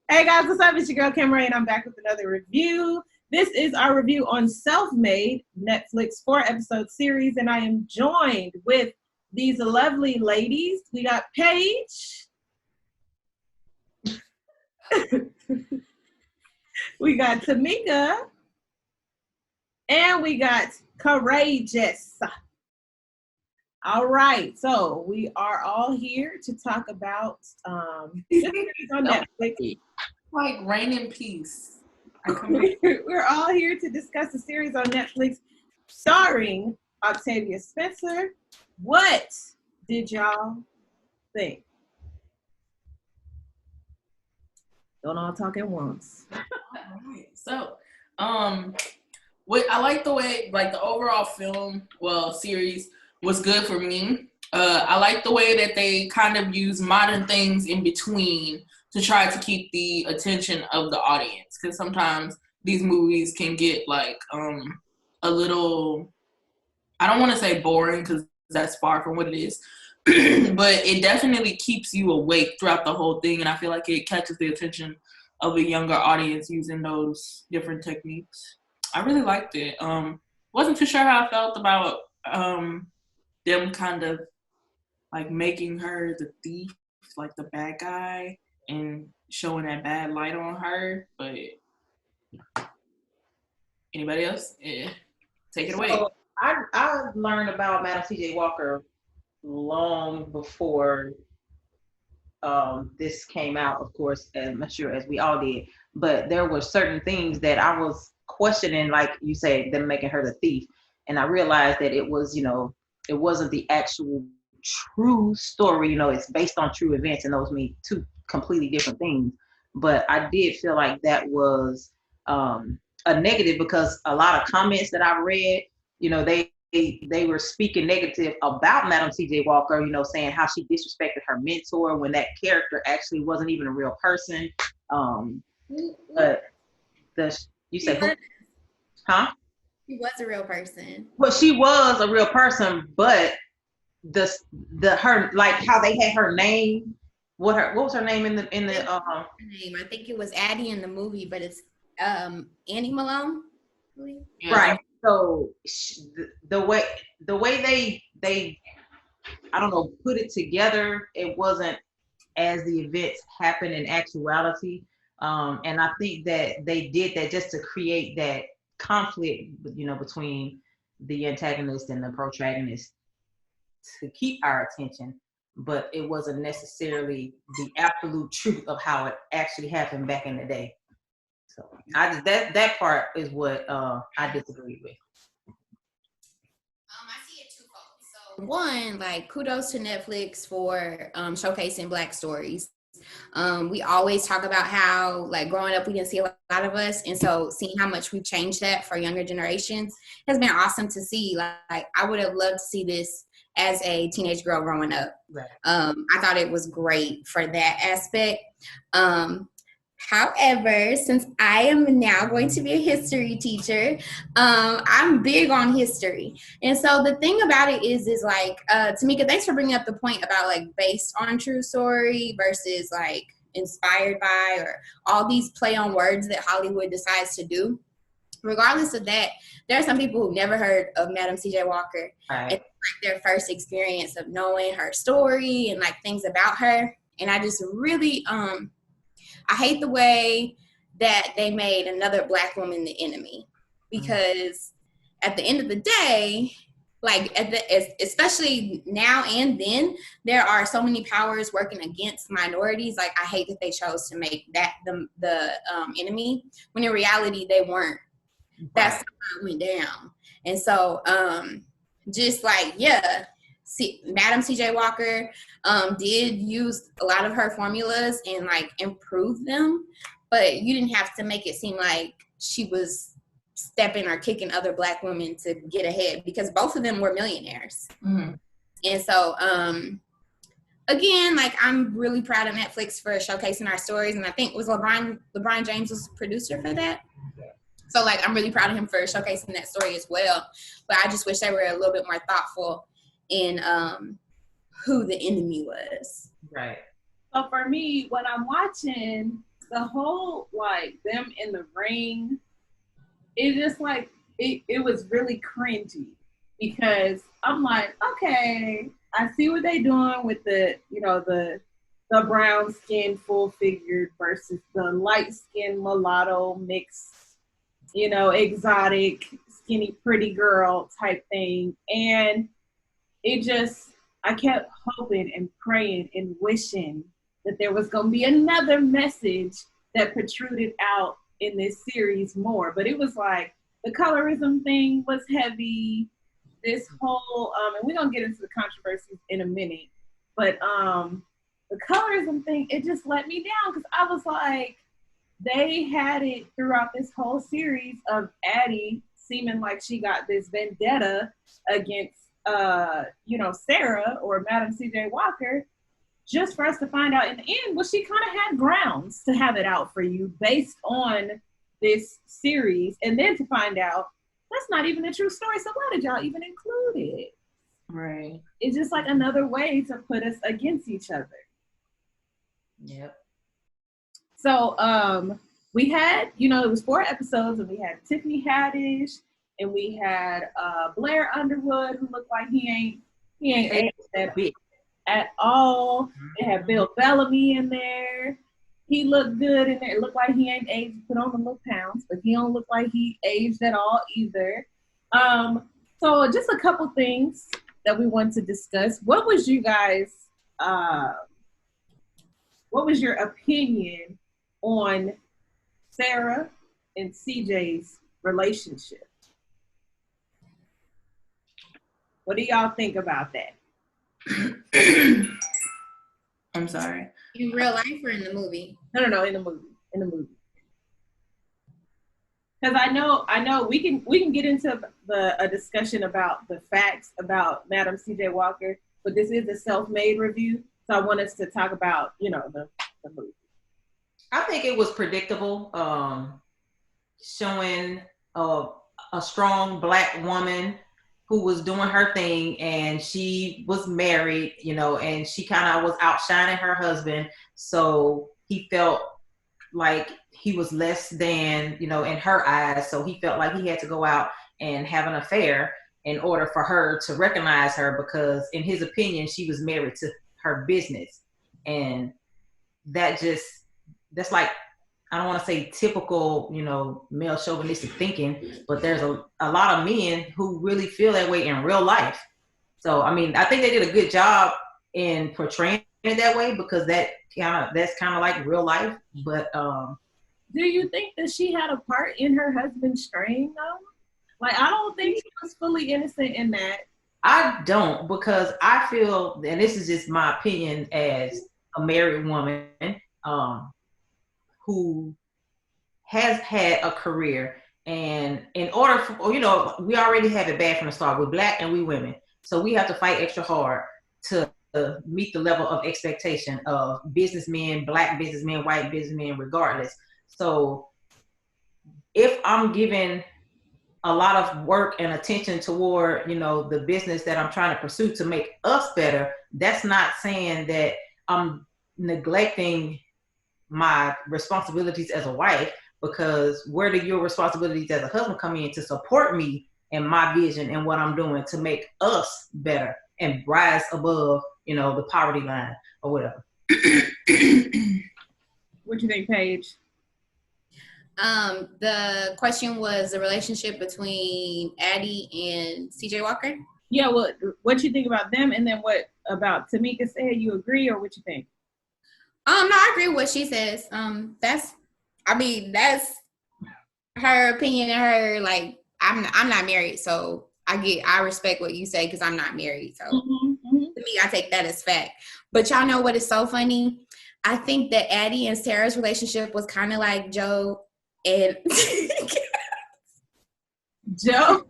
Hey guys, what's up? It's your girl Cameron, and I'm back with another review. This is our review on Self-Made, Netflix 4-episode series, and I am joined with these lovely ladies. We got Paige. We got Tamika. And we got Courageous. All right, so we are all here to talk about series on Netflix. Like Reign in Peace. We're all here to discuss a series on Netflix starring Octavia Spencer. What did y'all think? Don't all talk at once. Alright. So, what I like the way, like the overall series was good for me. I like the way that they kind of use modern things in between to try to keep the attention of the audience, because sometimes these movies can get like a little, I don't want to say boring because that's far from what it is, but it definitely keeps you awake throughout the whole thing, and I feel like it catches the attention of a younger audience using those different techniques. I really liked it. Wasn't too sure how I felt about them kind of like making her the thief, like the bad guy, and showing that bad light on her. But anybody else? Yeah. Take it away. So I learned about Madam C.J. Walker long before this came out, of course, as I'm sure as we all did. But there were certain things that I was questioning, like you said, them making her the thief. And I realized that it was, it wasn't the actual true story. It's based on true events, and those mean two completely different things. But I did feel like that was a negative, because a lot of comments that I read, they were speaking negative about Madam C.J. Walker, saying how she disrespected her mentor when that character actually wasn't even a real person. But you said, huh? She was a real person. Well, she was a real person, but her, like how they had her name. What was her name in the name? I think it was Addie in the movie, but it's Annie Malone. Yeah. Right. So the way they I don't know, put it together, it wasn't as the events happened in actuality. And I think that they did that just to create that conflict, between the antagonist and the protagonist, to keep our attention. But it wasn't necessarily the absolute truth of how it actually happened back in the day. So that part is what I disagree with. I see it twofold. So one, like, kudos to Netflix for showcasing Black stories. We always talk about how, like, growing up, we didn't see a lot of us, and so seeing how much we've changed that for younger generations has been awesome to see. Like, I would have loved to see this as a teenage girl growing up. Right. I thought it was great for that aspect. However, since I am now going to be a history teacher, I'm big on history. And so the thing about it is like, Tamika, thanks for bringing up the point about, like, based on true story versus, like, inspired by, or all these play on words that Hollywood decides to do. Regardless of that, there are some people who've never heard of Madam C.J. Walker. Right. It's like their first experience of knowing her story and, like, things about her. And I just really, I hate the way that they made another Black woman the enemy, because at the end of the day, like, especially now and then, there are so many powers working against minorities. Like, I hate that they chose to make that the enemy, when in reality they weren't. That's how it went down. And so just like, yeah. Madam C.J. Walker did use a lot of her formulas and, like, improve them, but you didn't have to make it seem like she was stepping or kicking other Black women to get ahead, because both of them were millionaires. Mm-hmm. And so, again, like, I'm really proud of Netflix for showcasing our stories, and I think it was LeBron James was producer for that. So, like, I'm really proud of him for showcasing that story as well. But I just wish they were a little bit more thoughtful in who the enemy was. Right. So for me, when I'm watching the whole like them in the ring, it just like it was really cringy because I'm like, okay, I see what they doing with the the brown skin full figured versus the light skin mulatto mixed, exotic skinny pretty girl type thing. And it just, I kept hoping and praying and wishing that there was going to be another message that protruded out in this series more. But it was like the colorism thing was heavy. This whole, and we're going to get into the controversies in a minute, but the colorism thing, it just let me down because I was like, they had it throughout this whole series of Addie seeming like she got this vendetta against Sarah or Madam C.J. Walker, just for us to find out in the end, well, she kind of had grounds to have it out for you based on this series, and then to find out that's not even a true story. So why did y'all even include it? Right. It's just like another way to put us against each other. Yep. So we had, it was 4 episodes, and we had Tiffany Haddish, and we had Blair Underwood, who looked like he ain't aged at all. They had Bill Bellamy in there. He looked good in there. It looked like he ain't aged, put on a little pounds, but he don't look like he aged at all either. So just a couple things that we want to discuss. What was you guys, what was your opinion on Sarah and CJ's relationship? What do y'all think about that? I'm sorry. In real life or in the movie? No, in the movie. Because I know we can get into a discussion about the facts about Madam C.J. Walker, but this is a self-made review, so I want us to talk about the movie. I think it was predictable, showing a strong Black woman who was doing her thing, and she was married, and she kind of was outshining her husband. So he felt like he was less than, in her eyes. So he felt like he had to go out and have an affair in order for her to recognize her, because in his opinion, she was married to her business. And that's like, I don't want to say typical, male chauvinistic thinking, but there's a lot of men who really feel that way in real life. So, I mean, I think they did a good job in portraying it that way, because that's kind of like real life. But do you think that she had a part in her husband's straying though? Like, I don't think she was fully innocent in that. I don't, because I feel, and this is just my opinion as a married woman, who has had a career, and in order for, we already have it bad from the start. We're Black and we women, so we have to fight extra hard to meet the level of expectation of businessmen, Black businessmen, white businessmen, regardless. So if I'm giving a lot of work and attention toward, the business that I'm trying to pursue to make us better, that's not saying that I'm neglecting my responsibilities as a wife, because where do your responsibilities as a husband come in to support me and my vision and what I'm doing to make us better and rise above, the poverty line or whatever. What you think, Paige? The question was the relationship between Addie and CJ Walker. Yeah, well, what you think about them, and then what about Tamika said? You agree, or what you think? No, I agree with what she says. That's her opinion and her, like, I'm not married, so I respect what you say because I'm not married. So to me, I take that as fact. But y'all know what is so funny? I think that Addie and Sarah's relationship was kind of like Joe and Joe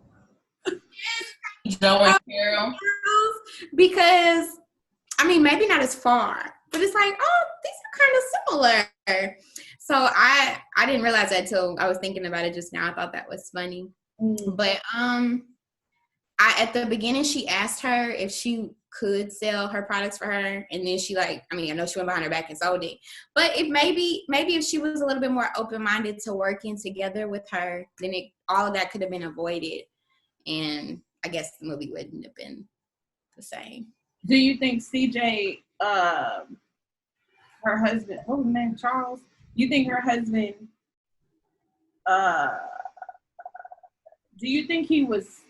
and Carol. Because, I mean, maybe not as far, but it's like, oh, these are kind of similar. So I didn't realize that till I was thinking about it just now. I thought that was funny. But at the beginning, she asked her if she could sell her products for her, and then she I know she went behind her back and sold it. But if maybe if she was a little bit more open-minded to working together with her, then all of that could have been avoided, and I guess the movie wouldn't have been the same. Do you think CJ, her husband, what was his name, Charles? You think her husband, do you think he was,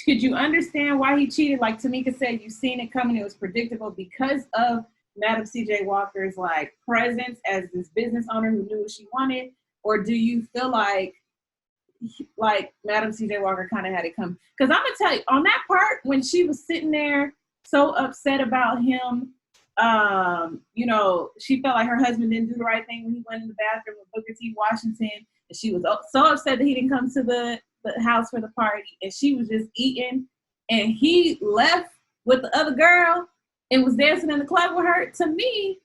could you understand why he cheated? Like Tamika said, you've seen it coming, it was predictable because of Madam CJ Walker's like presence as this business owner who knew what she wanted? Or do you feel like Madam CJ Walker kind of had it come? Because I'm gonna tell you, on that part, when she was sitting there so upset about him, she felt like her husband didn't do the right thing when he went in the bathroom with Booker T. Washington, and she was so upset that he didn't come to the house for the party, and she was just eating, and he left with the other girl and was dancing in the club with her. To me,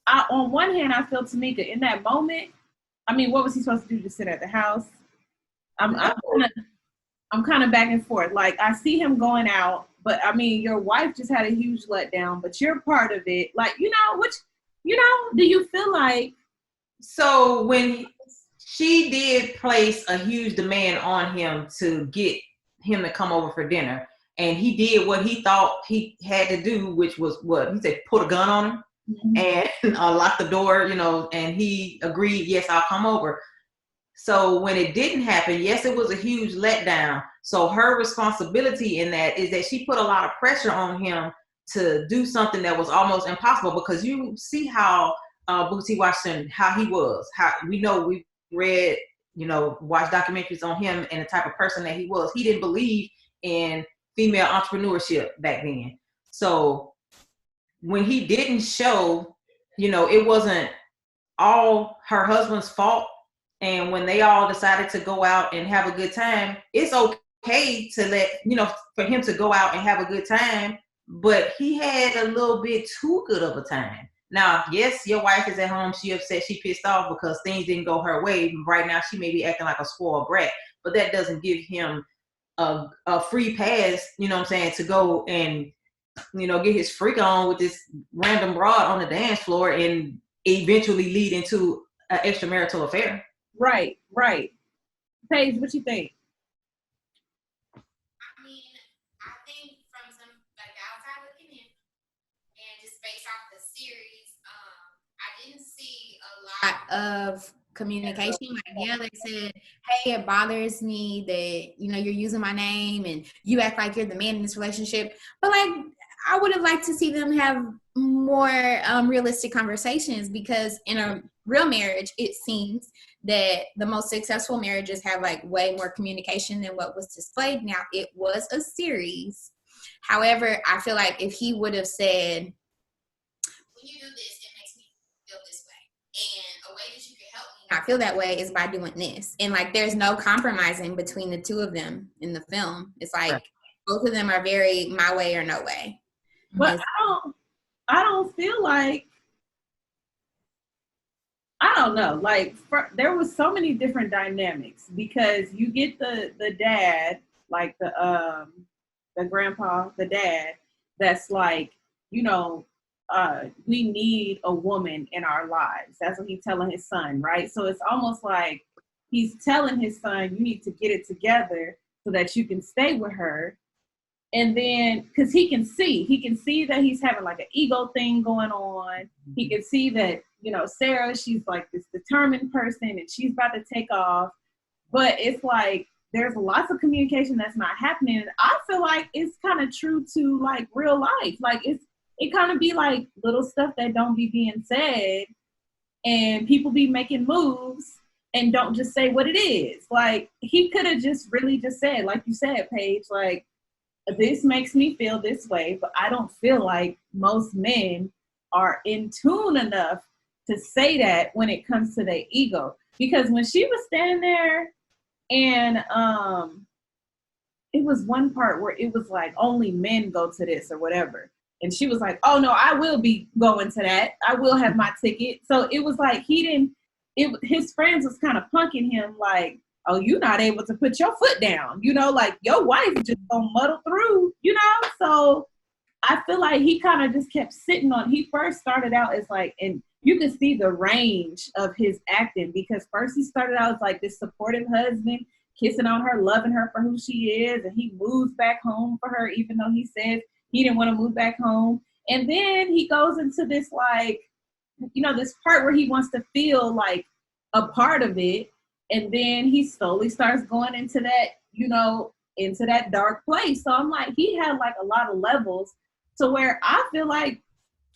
on one hand, I feel Tamika in that moment. I mean, what was he supposed to do? Just sit at the house? I'm kind of back and forth. Like, I see him going out, but I mean, your wife just had a huge letdown, but you're part of it. Like, do you feel like? So when she did place a huge demand on him to get him to come over for dinner, and he did what he thought he had to do, which was what he said, put a gun on him. Mm-hmm. And lock the door, and he agreed, yes, I'll come over. So when it didn't happen, yes, it was a huge letdown. So her responsibility in that is that she put a lot of pressure on him to do something that was almost impossible, because you see how Booker T. Washington, how he was, how we read, watched documentaries on him and the type of person that he was. He didn't believe in female entrepreneurship back then. So when he didn't show, it wasn't all her husband's fault. And when they all decided to go out and have a good time, it's okay to let, for him to go out and have a good time. But he had a little bit too good of a time. Now, yes, your wife is at home. She upset. She pissed off because things didn't go her way. Right now, she may be acting like a spoiled brat. But that doesn't give him a free pass, to go and get his freak on with this random broad on the dance floor and eventually lead into an extramarital affair. Right. Paige, what you think? I mean, I think from some outside looking in, and just based off the series, I didn't see a lot of communication. They said, hey, it bothers me that you're using my name and you act like you're the man in this relationship. But I would have liked to see them have more realistic conversations, because in a real marriage, it seems that the most successful marriages have way more communication than what was displayed. Now, it was a series. However, I feel like if he would have said, when you do this, it makes me feel this way. And a way that you can help me not feel that way is by doing this. And there's no compromising between the two of them in the film. It's right. Both of them are very my way or no way. But I don't feel like, I don't know, there was so many different dynamics, because you get the dad, the grandpa, the dad, that's we need a woman in our lives. That's what he's telling his son, right? So it's almost like he's telling his son, you need to get it together so that you can stay with her. And then, because he can see that he's having an ego thing going on. He can see that, Sarah, she's this determined person and she's about to take off. But it's there's lots of communication that's not happening. And I feel like it's kind of true to real life. It kind of be little stuff that don't be being said, and people be making moves and don't just say what it is. He could have just really just said, like you said, Paige, this makes me feel this way, but I don't feel like most men are in tune enough to say that when it comes to their ego. Because when she was standing there and it was one part where it was only men go to this or whatever. And she was like, oh no, I will be going to that. I will have my ticket. So it was he didn't, his friends was kind of punking him oh, you're not able to put your foot down. You know, like your wife just gonna muddle through, you know? So I feel like he kind of just kept sitting on, he first started out as like, and you can see the range of his acting because first he started out as like this supportive husband, kissing on her, loving her for who she is. And he moves back home for her, even though he says he didn't want to move back home. And then he goes into this like, you know, this part where he wants to feel like a part of it. And then he slowly starts going into that, you know, into that dark place. So I'm like, he had like a lot of levels to where I feel like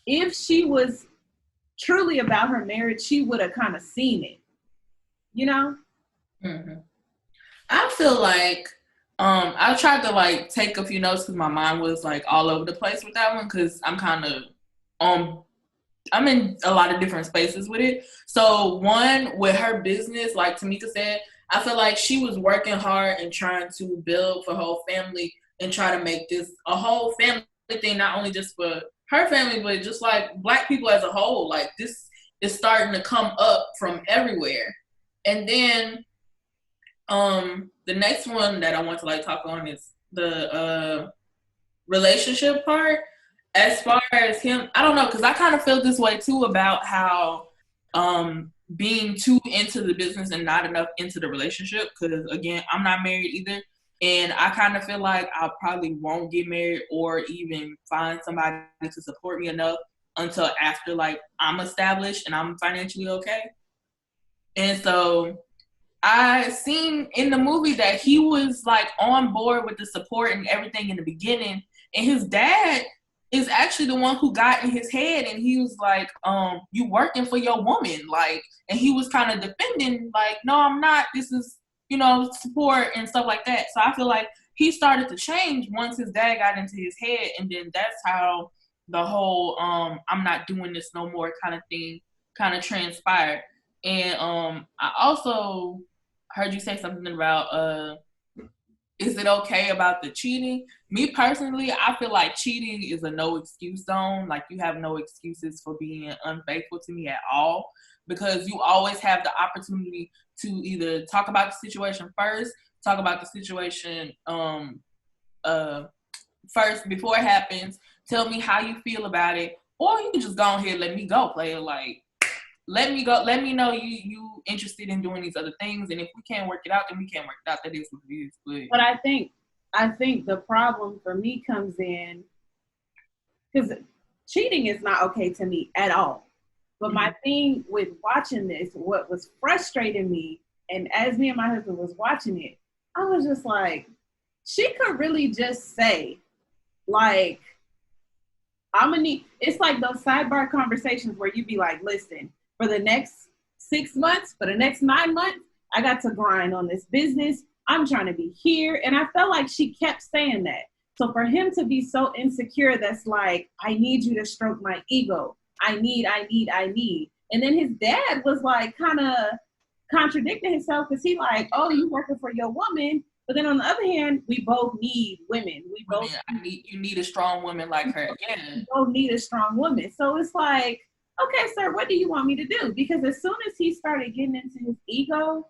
if she was truly about her marriage, she would have kind of seen it, you know? Mm-hmm. I feel like I tried to like take a few notes because my mind was like all over the place with that one because I'm kind of I'm in a lot of different spaces with it. So one, with her business, like Tamika said, I feel like she was working hard and trying to build for her whole family and try to make this a whole family thing, not only just for her family, but just like Black people as a whole. Like this is starting to come up from everywhere. And then the next one that I want to like talk on is the relationship part. As far as him, I don't know, because I kind of feel this way too about how being too into the business and not enough into the relationship. Because again, I'm not married either, and I kind of feel like I probably won't get married or even find somebody to support me enough until after like I'm established and I'm financially okay. And so I seen in the movie that he was like on board with the support and everything in the beginning, and his dad is actually the one who got in his head, and he was like, you working for your woman, like, and he was kind of defending, like, no, I'm not, this is, you know, support and stuff like that. So I feel like he started to change once his dad got into his head, and then that's how the whole I'm not doing this no more kind of thing kind of transpired. And I also heard you say something about is it okay about the cheating? Me personally, I feel like cheating is a no excuse zone. Like you have no excuses for being unfaithful to me at all, because you always have the opportunity to either talk about the situation first, talk about the situation first before it happens, tell me how you feel about it, or you can just go ahead and let me go, player. Like, let me go. Let me know you interested in doing these other things, and if we can't work it out, then we can't work it out. That is what it is. But I think the problem for me comes in because cheating is not okay to me at all. But my thing with watching this, what was frustrating me, and as me and my husband was watching it, I was just like, she could really just say, like, I'm gonna need. It's like those sidebar conversations where you be like, listen. For the next 6 months, for the next 9 months, I got to grind on this business. I'm trying to be here. And I felt like she kept saying that. So for him to be so insecure, that's like, I need you to stroke my ego. I need. And then his dad was like kind of contradicting himself because he like, oh, you working for your woman. But then on the other hand, we both need women. You need a strong woman like her. Yeah. We both need a strong woman. So it's like, okay, sir, what do you want me to do? Because as soon as he started getting into his ego,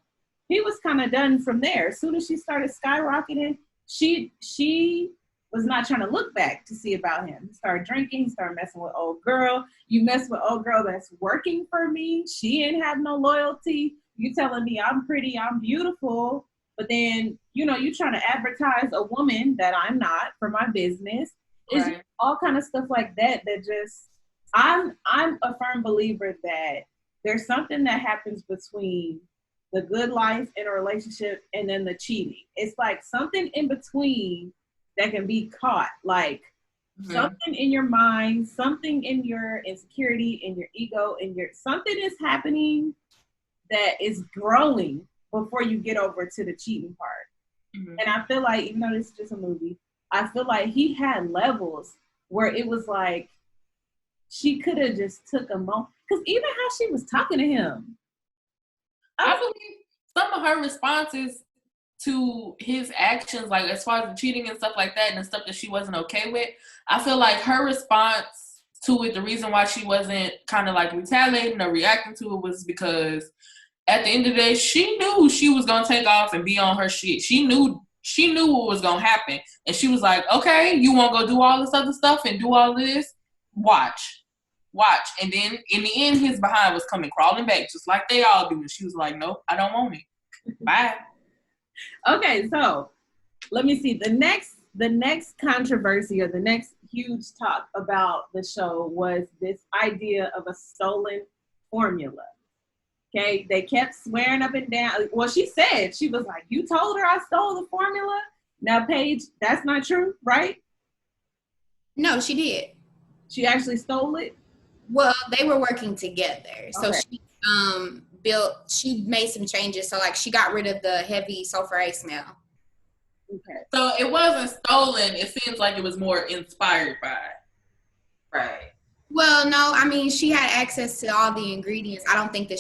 he was kind of done from there. As soon as she started skyrocketing, she was not trying to look back to see about him. He started drinking, started messing with old girl. You mess with old girl that's working for me. She ain't have no loyalty. You telling me I'm pretty, I'm beautiful, but then, you know, you trying to advertise a woman that I'm not for my business. It's right. All kind of stuff like that just, I'm a firm believer that there's something that happens between the good life in a relationship and then the cheating. It's like something in between that can be caught, like something in your mind, something in your insecurity, in your ego, in your something is happening that is growing before you get over to the cheating part. And I feel like, even though this is just a movie, I feel like he had levels where it was like, she could have just took a moment. Because even how she was talking to him. I believe some of her responses to his actions, like as far as the cheating and stuff like that and the stuff that she wasn't okay with, I feel like her response to it, the reason why she wasn't kind of like retaliating or reacting to it was because at the end of the day, she knew she was gonna take off and be on her shit. She knew what was gonna happen, and she was like, "Okay, you want to go do all this other stuff and do all of this? Watch." And then in the end, his behind was coming crawling back, just like they all do. And she was like, "Nope, I don't want it. Bye." Okay, so let me see. The next controversy or the next huge talk about the show was this idea of a stolen formula. Okay, they kept swearing up and down. Well, she said, she was like, "You told her I stole the formula?" Now, Paige, that's not true, right? No, she did. She actually stole it? Well, they were working together. So Okay. she made some changes. So like she got rid of the heavy sulfur smell. Okay. So it wasn't stolen. It seems like it was more inspired by. Right. Well, no, I mean, she had access to all the ingredients. I don't think that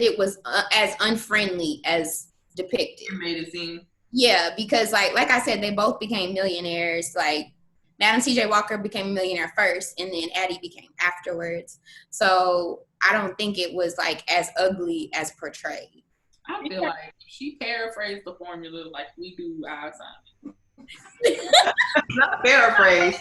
it was as unfriendly as depicted. It made it seem. Yeah, because like I said, they both became millionaires. Like Madam C.J. Walker became a millionaire first, and then Addie became afterwards. So I don't think it was like as ugly as portrayed. I feel like if she paraphrased the formula like we do our time. Not paraphrase.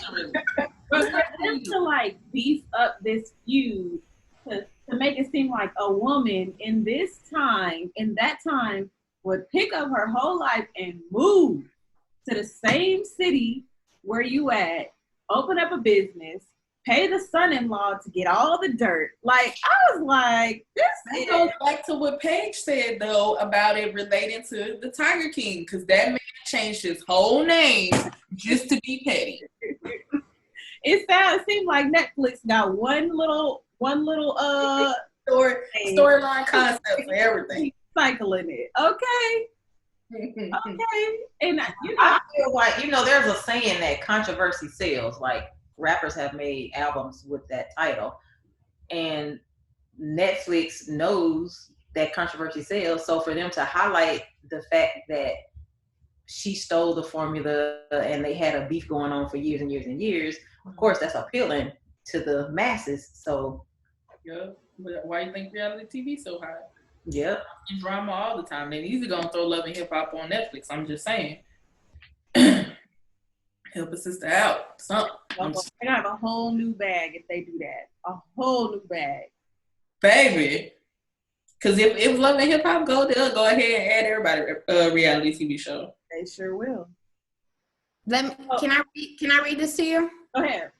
But for them to like beef up this feud to make it seem like a woman in that time would pick up her whole life and move to the same city where you at, open up a business, pay the son-in-law to get all the dirt. Like, I was like, That goes back to what Paige said, though, about it relating to the Tiger King, because that man changed his whole name just to be petty. It seemed like Netflix got one little Storyline concept for everything. cycling it. Okay. And I feel like, there's a saying that controversy sells. Like, rappers have made albums with that title, and Netflix knows that controversy sells. So for them to highlight the fact that she stole the formula and they had a beef going on for years and years and years, of course that's appealing to the masses. So Yeah, but why you think reality TV so hot? yep. And drama all the time. They easy gonna throw Love and Hip Hop on Netflix. I'm just saying. Help a sister out. Something. they're gonna have a whole new bag if they do that. A whole new bag. Baby. Because if Love and Hip Hop they'll go ahead and add everybody a reality TV show. They sure will. Can I read this to you? Go ahead.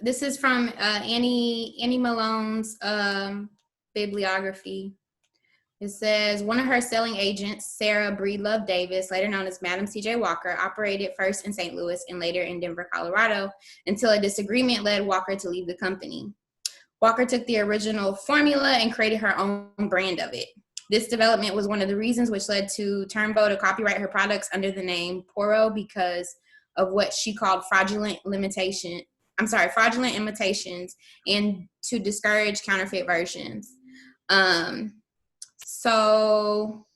This is from Annie Malone's bibliography. It says, one of her selling agents, Sarah Breedlove Davis, later known as Madam C.J. Walker, operated first in St. Louis and later in Denver, Colorado, until a disagreement led Walker to leave the company. Walker took the original formula and created her own brand of it. This development was one of the reasons which led to Turnbow to copyright her products under the name Poro because of what she called fraudulent imitations and to discourage counterfeit versions. So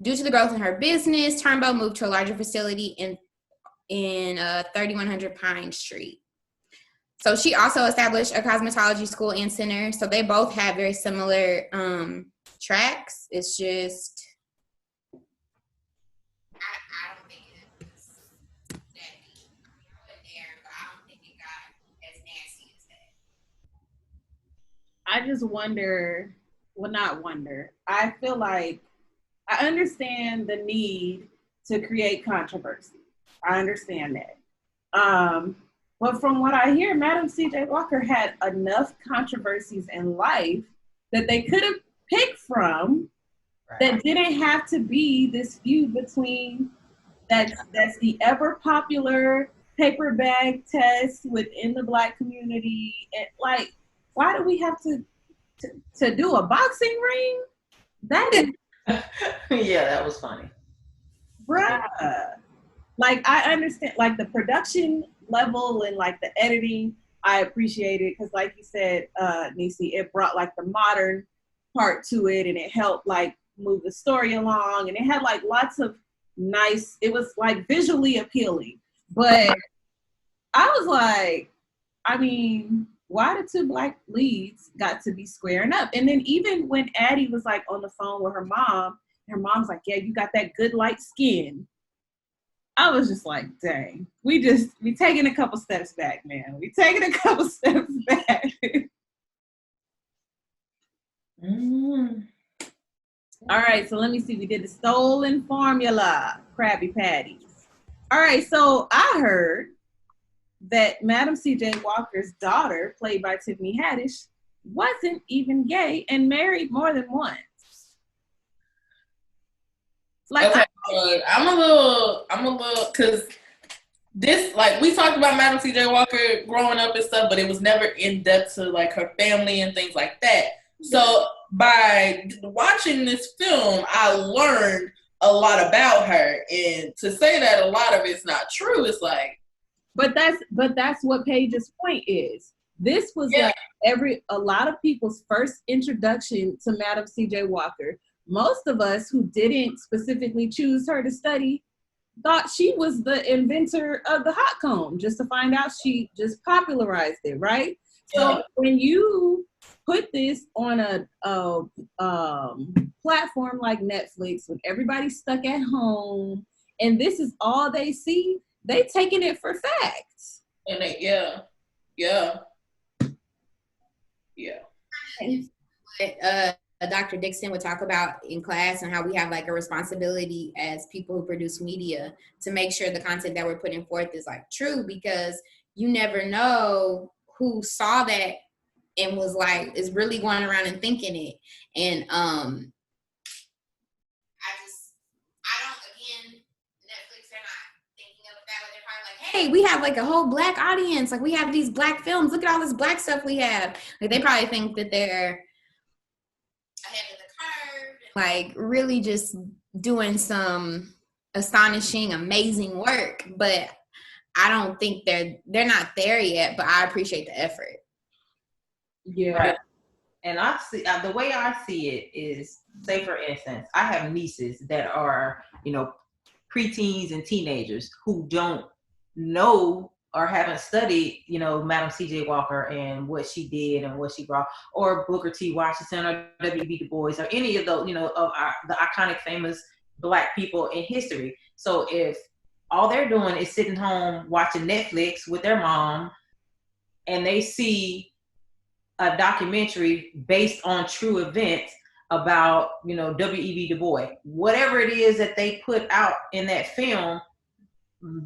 due to the growth in her business, Turnbow moved to a larger facility in 3100 Pine Street. So she also established a cosmetology school and center. So they both have very similar tracks. It's just, I don't think it's that deep. But I don't think it got as nasty as that. I just wonder, well, not wonder. I feel like I understand the need to create controversy. I understand that. But from what I hear, Madam C.J. Walker had enough controversies in life that they could have picked from that didn't have to be this feud between that's the ever popular paper bag test within the Black community. And like, why do we have to do a boxing ring? That is Yeah, that was funny. bruh. Like, I understand, like, the production level and, like, the editing, I appreciate it. Because, like you said, Nisi, it brought, like, the modern part to it. And it helped, like, move the story along. And it had, like, lots of nice, it was, like, visually appealing. But I was like, I mean, why the two black leads got to be squaring up? And then even when Addie was like on the phone with her mom's like, yeah, you got that good light skin. I was just like, dang, we taking a couple steps back, man. We taking a couple steps back. All right, so let me see. We did the stolen formula, Krabby Patties. All right, so I heard that Madam C.J. Walker's daughter, played by Tiffany Haddish, wasn't even gay and married more than once. Like, okay, I'm a little, because this, like, we talked about Madam C.J. Walker growing up and stuff, but it was never in depth to like her family and things like that. So by watching this film, I learned a lot about her, and to say that a lot of it's not true, it's like. But that's what Paige's point is. This was like a lot of people's first introduction to Madam C.J. Walker. Most of us who didn't specifically choose her to study thought she was the inventor of the hot comb, just to find out she just popularized it, right? Yeah. So when you put this on a platform like Netflix, when everybody's stuck at home and this is all they see, they taking it for facts. And Dr. Dixon would talk about in class and how we have like a responsibility as people who produce media to make sure the content that we're putting forth is like true, because you never know who saw that and was like, is really going around and thinking it. And Netflix, they're not thinking of it that way. They're probably like, hey, we have like a whole black audience. Like we have these black films. Look at all this black stuff we have. Like they probably think that they're ahead of the curve, like really just doing some astonishing, amazing work. But I don't think they're not there yet, but I appreciate the effort. Yeah. Right. And I see the way I see it is, say for instance, I have nieces that are, preteens and teenagers who don't know or haven't studied, Madam C.J. Walker and what she did and what she brought, or Booker T. Washington or W.B. Du Bois or any of those, of the iconic, famous Black people in history. So if all they're doing is sitting home watching Netflix with their mom and they see a documentary based on true events about, W.E.B. Du Bois, whatever it is that they put out in that film,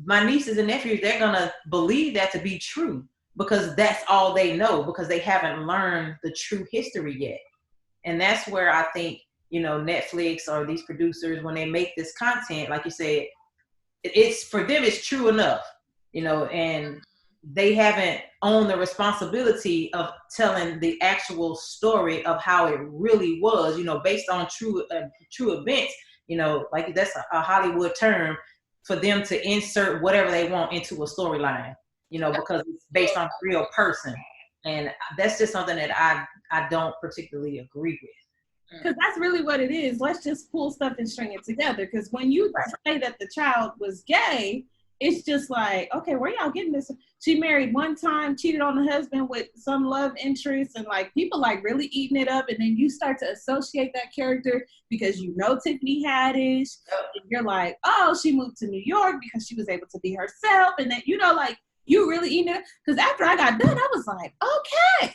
my nieces and nephews, they're going to believe that to be true because that's all they know, because they haven't learned the true history yet. And that's where I think, Netflix or these producers, when they make this content, like you said, it's for them, it's true enough, and they haven't owned the responsibility of telling the actual story of how it really was, based on true events, like that's a Hollywood term for them to insert whatever they want into a storyline, because it's based on a real person. And that's just something that I don't particularly agree with. Because that's really what it is. Let's just pull stuff and string it together. Because when you say that the child was gay, it's just like, okay, where y'all getting this? She married one time, cheated on the husband with some love interest, and like people like really eating it up. And then you start to associate that character because Tiffany Haddish. And you're like, oh, she moved to New York because she was able to be herself. And then, like you really eating it. Because after I got done, I was like, okay,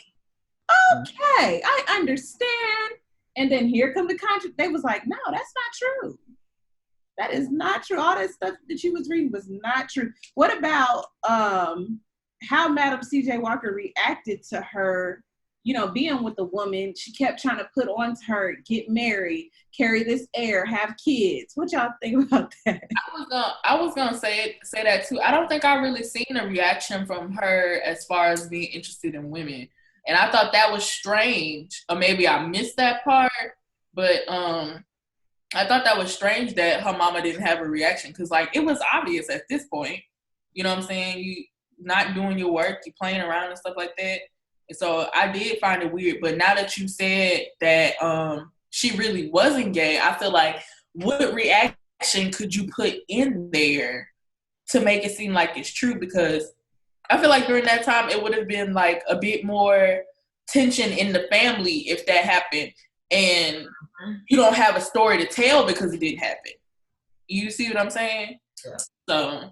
I understand. And then here come the contract. They was like, no, that's not true. That is not true. All that stuff that you was reading was not true. What about how Madam C.J. Walker reacted to her, being with a woman she kept trying to put on to her, get married, carry this heir, have kids? What y'all think about that? I was gonna say that too. I don't think I really seen a reaction from her as far as being interested in women. And I thought that was strange, or maybe I missed that part. But I thought that was strange that her mama didn't have a reaction, because like it was obvious at this point. You know what I'm saying? You not doing your work, you playing around and stuff like that. And so I did find it weird. But now that you said that she really wasn't gay, I feel like what reaction could you put in there to make it seem like it's true? Because I feel like during that time it would have been like a bit more tension in the family if that happened, and you don't have a story to tell because it didn't happen. You see what I'm saying? Yeah. So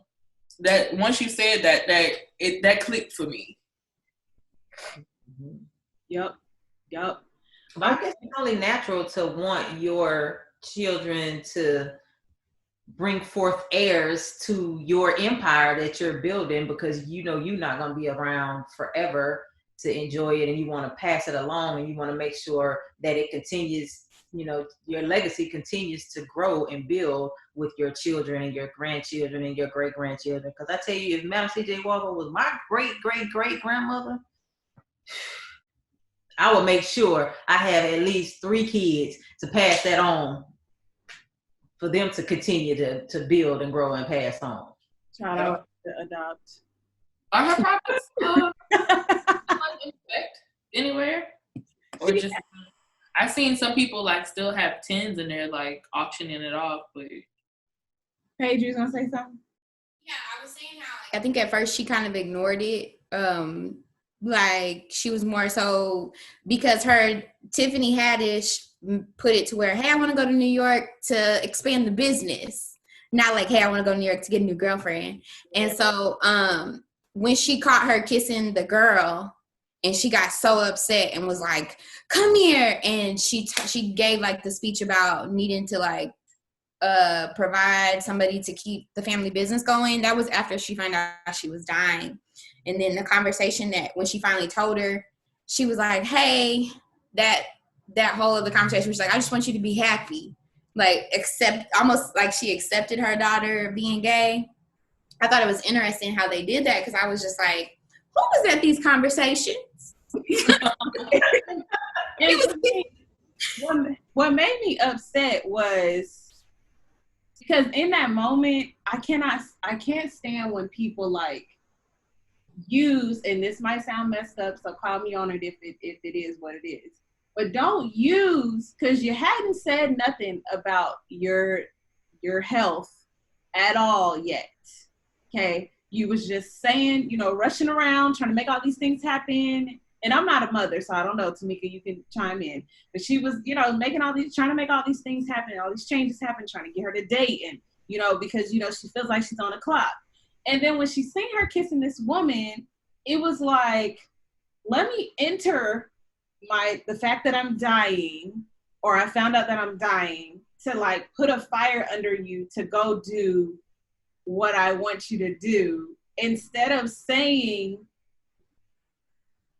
that once you said that clicked for me. Yep. But I guess it's only natural to want your children to bring forth heirs to your empire that you're building, because you know you're not going to be around forever to enjoy it, and you want to pass it along, and you want to make sure that it continues, you know, your legacy continues to grow and build with your children and your grandchildren and your great-grandchildren. Because I tell you, if Madam C.J. Walker was my great-great-great-grandmother, I would make sure I have at least 3 kids to pass that on for them to continue to build and grow and pass on. Shout out to adopt. Are her products anywhere? Or just I've seen some people like still have tins and they're like auctioning it off, but Paige, you was gonna say something? Yeah, I was saying how I think at first she kind of ignored it. Like she was more so because her Tiffany Haddish put it to where, hey, I want to go to New York to expand the business. Not like, hey, I want to go to New York to get a new girlfriend. And so when she caught her kissing the girl and she got so upset and was like, come here. And she gave like the speech about needing to like provide somebody to keep the family business going. That was after she found out she was dying. And then the conversation that when she finally told her, she was like, hey, that whole of the conversation was like, I just want you to be happy. Like almost like she accepted her daughter being gay. I thought it was interesting how they did that, because I was just like, who was at these conversations? What made me upset was because in that moment, I can't stand when people like use, and this might sound messed up, so call me on it if it is what it is. But don't use, because you hadn't said nothing about your health at all yet. Okay? You was just saying, rushing around, trying to make all these things happen. And I'm not a mother, so I don't know, Tamika, you can chime in. But she was, trying to make all these things happen, all these changes happen, trying to get her to date, and, because, she feels like she's on the clock. And then when she seen her kissing this woman, it was like, let me enter the fact that I'm dying, or I found out that I'm dying, to like put a fire under you to go do what I want you to do, instead of saying,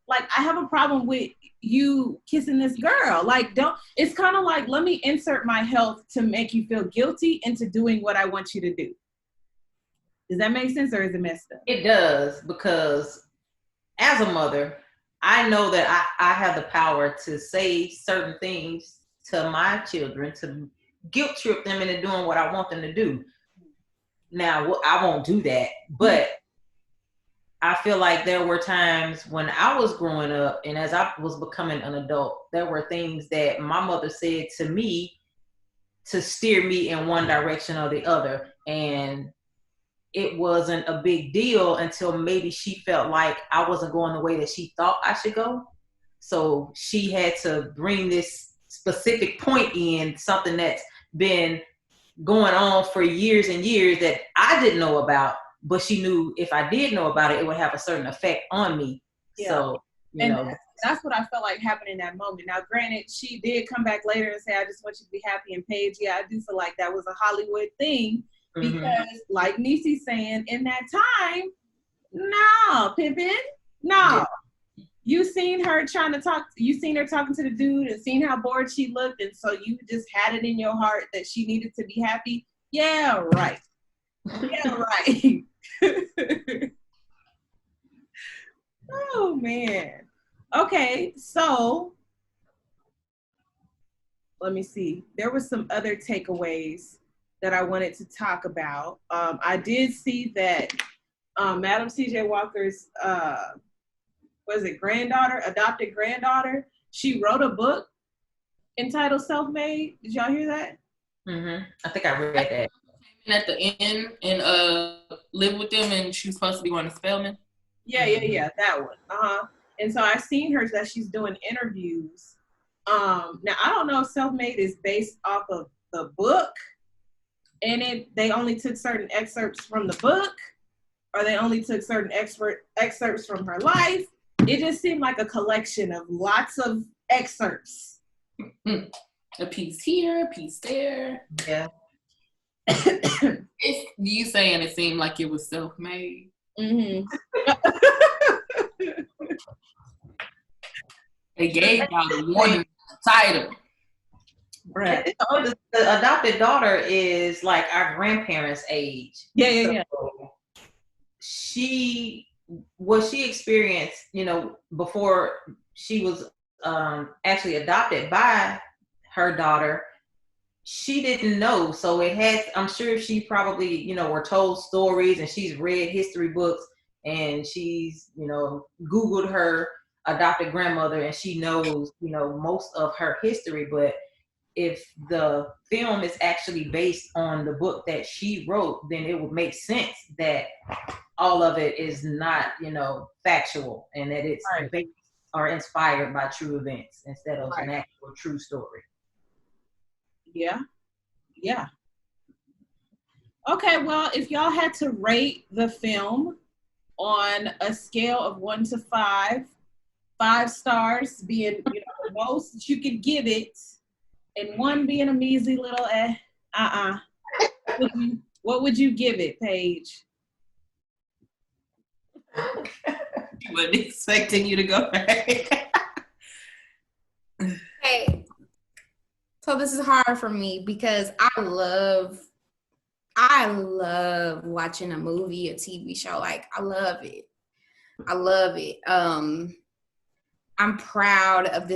like, I have a problem with you kissing this girl. Like, it's kind of like, let me insert my health to make you feel guilty into doing what I want you to do. Does that make sense, or is it messed up? It does, because as a mother, I know that I have the power to say certain things to my children to guilt trip them into doing what I want them to do. Now, I won't do that, but I feel like there were times when I was growing up and as I was becoming an adult, there were things that my mother said to me to steer me in one direction or the other. And it wasn't a big deal until maybe she felt like I wasn't going the way that she thought I should go. So she had to bring this specific point in, something that's been going on for years and years that I didn't know about, but she knew if I did know about it, it would have a certain effect on me. Yeah. So, that's what I felt like happened in that moment. Now, granted, she did come back later and say, I just want you to be happy. And Paige, yeah, I do feel like that was a Hollywood thing. Because, like Niecy's saying, in that time, no, Pippin, no. Yeah. You seen her talking to the dude and seen how bored she looked, and so you just had it in your heart that she needed to be happy. Yeah, right. Yeah, right. Oh, man. Okay, so let me see. There were some other takeaways that I wanted to talk about. I did see that Madam C.J. Walker's, adopted granddaughter, she wrote a book entitled Self-Made. Did y'all hear that? Mm-hmm. I think I read that. At the end and live with them, and she was supposed to be going to Spelman. Yeah, that one. And so I seen her that she's doing interviews. Now I don't know if Self-Made is based off of the book, and they only took certain excerpts from the book, or they only took certain excerpts from her life. It just seemed like a collection of lots of excerpts. A piece here, a piece there. Yeah. It's you saying it seemed like it was self-made. Mm-hmm. They gave y'all the warning title. Right. So the adopted daughter is like our grandparents' age. Yeah. She experienced, before she was actually adopted by her daughter, she didn't know. So I'm sure she probably, were told stories, and she's read history books, and she's, Googled her adopted grandmother, and she knows, most of her history. But if the film is actually based on the book that she wrote, then it would make sense that all of it is not, factual, and that it's based or inspired by true events instead of an actual true story. Yeah. Okay, well, if y'all had to rate the film on a scale of 1 to 5, 5 stars being, the most that you could give it, and 1 being a measly little what would you give it, Paige? She wasn't expecting you to go back. Hey, so this is hard for me because I love watching a movie, a TV show. Like, I love it. I'm proud of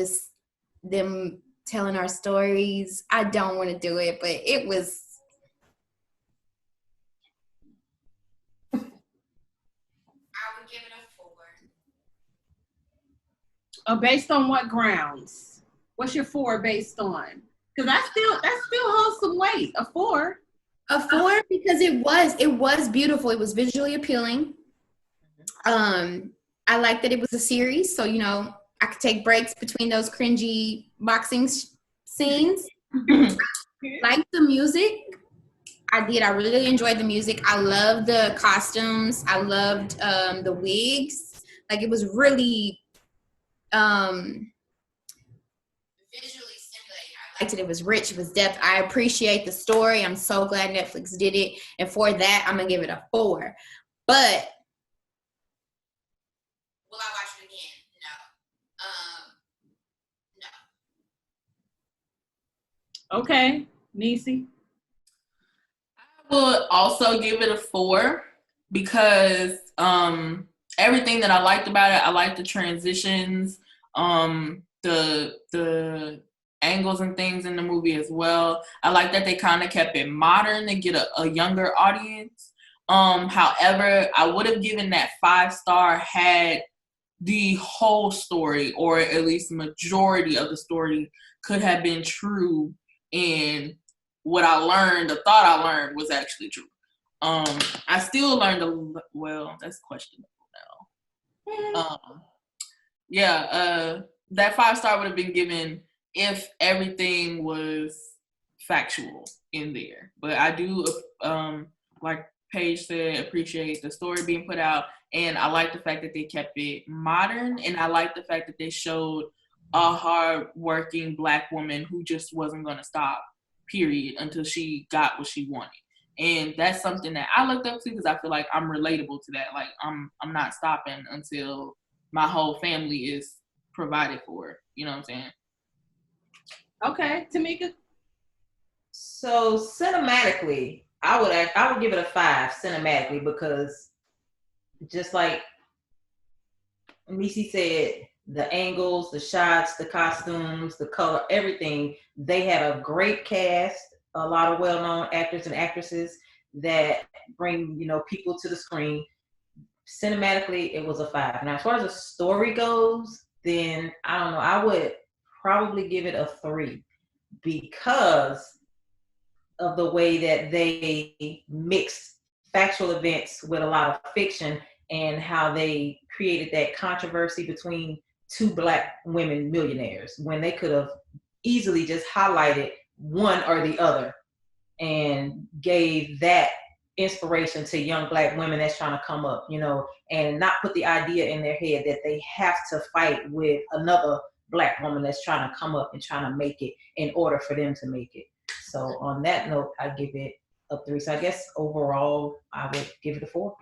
them telling our stories. I don't want to do it, but it was. I would give it a 4. Based on what grounds? What's your 4 based on? Because that still holds some weight. A 4. A 4 because it was beautiful. It was visually appealing. I like that it was a series, so I could take breaks between those cringy boxing scenes. Like the music. I did. I really enjoyed the music. I loved the costumes. I loved the wigs. Like, it was really visually stimulating. I liked it. It was rich. It was depth. I appreciate the story. I'm so glad Netflix did it. And for that, I'm going to give it a 4. But will I watch it again? No. Okay, Niecy. I would also give it a 4 because everything that I liked about it, I liked the transitions, the angles and things in the movie as well. I like that they kind of kept it modern to get a younger audience. However, I would have given that 5-star had the whole story, or at least majority of the story, could have been true, and what I learned, the thought I learned, was actually true. I still learned that's questionable now. That 5-star would have been given if everything was factual in there. But I do, like Paige said, appreciate the story being put out, and I like the fact that they kept it modern, and I like the fact that they showed a hard-working Black woman who just wasn't going to stop, period, until she got what she wanted. And that's something that I looked up to because I feel like I'm relatable to that. Like, I'm not stopping until my whole family is provided for. You know what I'm saying? Okay, Tamika. So cinematically, I would give it a 5 cinematically, because just like Niecy said, the angles, the shots, the costumes, the color, everything, they had a great cast, a lot of well-known actors and actresses that bring, people to the screen. Cinematically, it was a 5. Now, as far as the story goes, then I don't know, I would probably give it a 3 because of the way that they mixed factual events with a lot of fiction, and how they created that controversy between two Black women millionaires when they could have easily just highlighted one or the other and gave that inspiration to young Black women that's trying to come up, and not put the idea in their head that they have to fight with another Black woman that's trying to come up and trying to make it in order for them to make it. So on that note, I give it a 3. So I guess overall, I would give it a 4.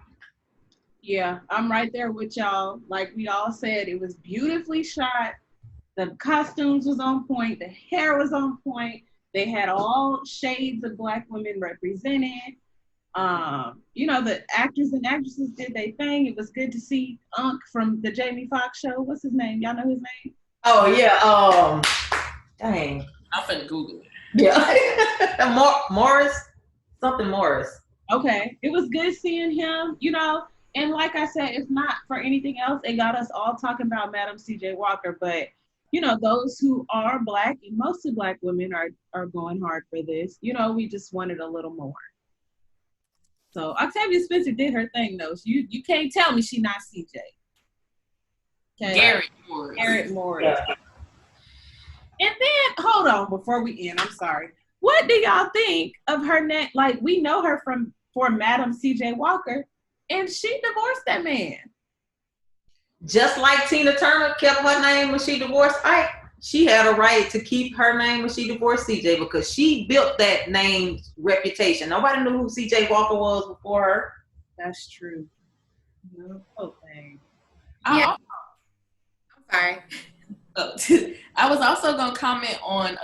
Yeah, I'm right there with y'all. Like we all said, it was beautifully shot. The costumes was on point. The hair was on point. They had all shades of Black women represented. The actors and actresses did their thing. It was good to see Unc from the Jamie Foxx show. What's his name? Y'all know his name? Oh yeah. Dang. I'm finna Google it. Yeah. Morris. Something Morris. Okay. It was good seeing him, and like I said, if not for anything else, it got us all talking about Madam C.J. Walker. But, those who are Black, and mostly Black women are going hard for this. We just wanted a little more. So Octavia Spencer did her thing, though. So you can't tell me she's not CJ. Okay. Garrett Morris. Yeah. And then, hold on, before we end, I'm sorry. What do y'all think of her net? Like, we know her for Madam C.J. Walker, and she divorced that man. Just like Tina Turner kept her name when she divorced Ike, she had a right to keep her name when she divorced CJ because she built that name's reputation. Nobody knew who CJ Walker was before her. That's true. No thing. Yeah. I'm sorry. I was also gonna comment on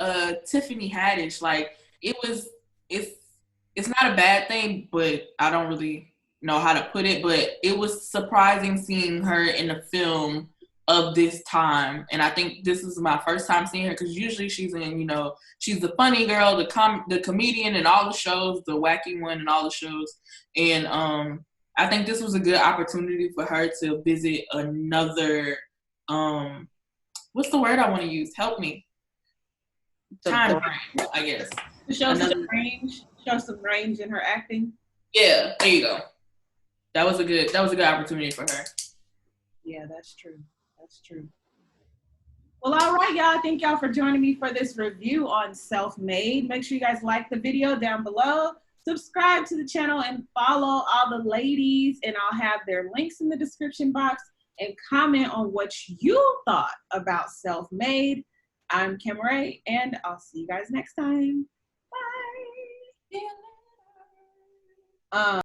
Tiffany Haddish. Like it's not a bad thing, but I don't really know how to put it. But it was surprising seeing her in a film of this time, and I think this is my first time seeing her because usually she's in, she's the funny girl, the comedian in all the shows, the wacky one in all the shows, and I think this was a good opportunity for her to visit another what's the word I want to use? Help me. Time frame, I guess. To show some range in her acting. Yeah, there you go. That was a good opportunity for her. Yeah, that's true. That's true. Well, all right, y'all. Thank y'all for joining me for this review on Self-Made. Make sure you guys like the video down below. Subscribe to the channel and follow all the ladies, and I'll have their links in the description box, and comment on what you thought about Self-Made. I'm Kim Ray, and I'll see you guys next time. Bye.